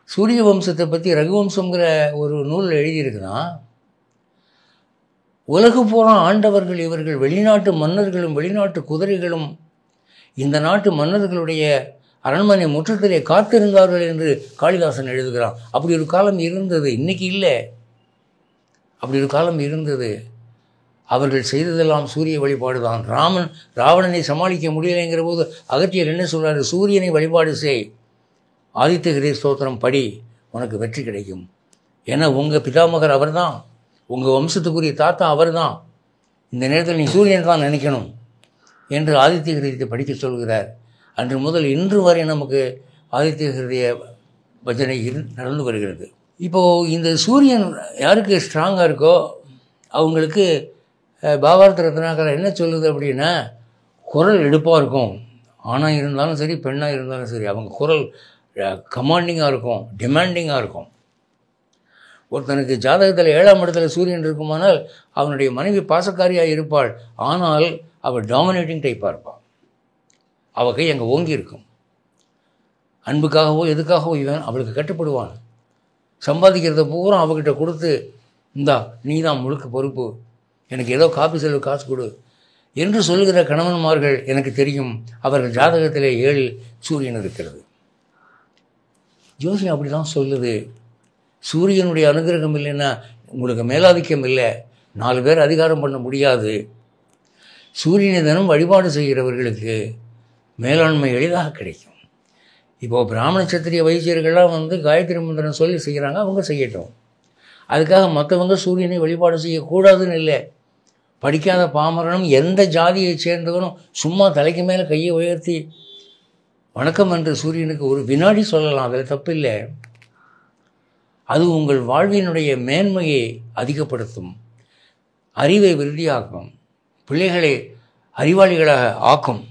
சூரிய வம்சத்தை பற்றி ரகுவம்சங்கிற ஒரு நூல் எழுதியிருக்குதான். உலகு பூரா ஆண்டவர்கள் இவர்கள், வெளிநாட்டு மன்னர்களும் வெளிநாட்டு குதிரைகளும் இந்த நாட்டு மன்னர்களுடைய அரண்மனை முற்றத்திலே காத்திருந்தார்கள் என்று காளிதாசன் எழுதுகிறான். அப்படி ஒரு காலம் இருந்தது, இன்னைக்கு இல்லை. அப்படி ஒரு காலம் இருந்தது. அவர்கள் செய்ததெல்லாம் சூரிய வழிபாடு தான். ராவணனை சமாளிக்க முடியலைங்கிற போது அகத்தியர் என்ன சொல்கிறாரு? சூரியனை வழிபாடு செய், ஆதித்ய ஹிருதய ஸ்தோத்திரம் படி, உனக்கு வெற்றி கிடைக்கும். ஏன்னா உங்கள் பிதாமகர் அவர் தான், உங்கள் வம்சத்துக்குரிய தாத்தா அவர் தான். இந்த நேரத்தில் நீ சூரியன் தான் நினைக்கணும் என்று ஆதித்ய ஹிருதயத்தை படிக்க சொல்கிறார். அன்று முதல் இன்று வரை நமக்கு ஆதித்ய ஹிருதய பஜனை நடந்து வருகிறது. இப்போது இந்த சூரியன் யாருக்கு ஸ்ட்ராங்காக இருக்கோ அவங்களுக்கு பாபாரத ரத்னாகர் என்ன சொல்லுது அப்படின்னா, குரல் எடுப்பாக இருக்கும். ஆணாக இருந்தாலும் சரி, பெண்ணாக இருந்தாலும் சரி, அவங்க குரல் கமாண்டிங்காக இருக்கும், டிமாண்டிங்காக இருக்கும். ஒருத்தனுக்கு ஜாதகத்தில் 7ஆம் இடத்துல சூரியன் இருக்குமானால் அவனுடைய மனைவி பாசக்காரியாக இருப்பாள், ஆனால் அவள் டாமினேட்டிங் டைப்பாக இருப்பாள். அவள் கை அங்கே ஓங்கி இருக்கும். அன்புக்காகவோ எதுக்காகவோ இவன் அவளுக்கு கட்டுப்படுவான். சம்பாதிக்கிறத பூரா அவகிட்ட கொடுத்து, இந்தா நீ தான் முழுக்க பொறுப்பு, எனக்கு ஏதோ காப்பி செலவு காசு கொடு என்று சொல்லுகிற கணவன்மார்கள் எனக்கு தெரியும். அவர்கள் ஜாதகத்திலே 7 சூரியன் இருக்கிறது. ஜோசியம் அப்படி தான் சொல்லுது. சூரியனுடைய அனுகிரகம் இல்லைன்னா உங்களுக்கு மேலாதிக்கம் இல்லை, 4 பேர் அதிகாரம் பண்ண முடியாது. சூரியனை தினம் வழிபாடு செய்கிறவர்களுக்கு மேலாண்மை எளிதாக கிடைக்கும். இப்போது பிராமண சத்திரிய வைசியர்கள்லாம் காயத்ரி மந்திரம் சொல்லி செய்கிறாங்க, அவங்க செய்யட்டும். அதுக்காக மற்றவங்க சூரியனை வழிபாடு செய்யக்கூடாதுன்னு இல்லை. படிக்காத பாமரனும் எந்த ஜாதியை சேர்ந்தவனும் சும்மா தலைக்கு மேலே கையை உயர்த்தி வணக்கம் என்று சூரியனுக்கு ஒரு வினாடி சொல்லலாம், அதில் தப்பில்லை. அது உங்கள் வாழ்வினுடைய மேன்மையை அதிகப்படுத்தும், அறிவை விருத்தியாக்கும், பிள்ளைகளை அறிவாளிகளாக ஆக்கும்.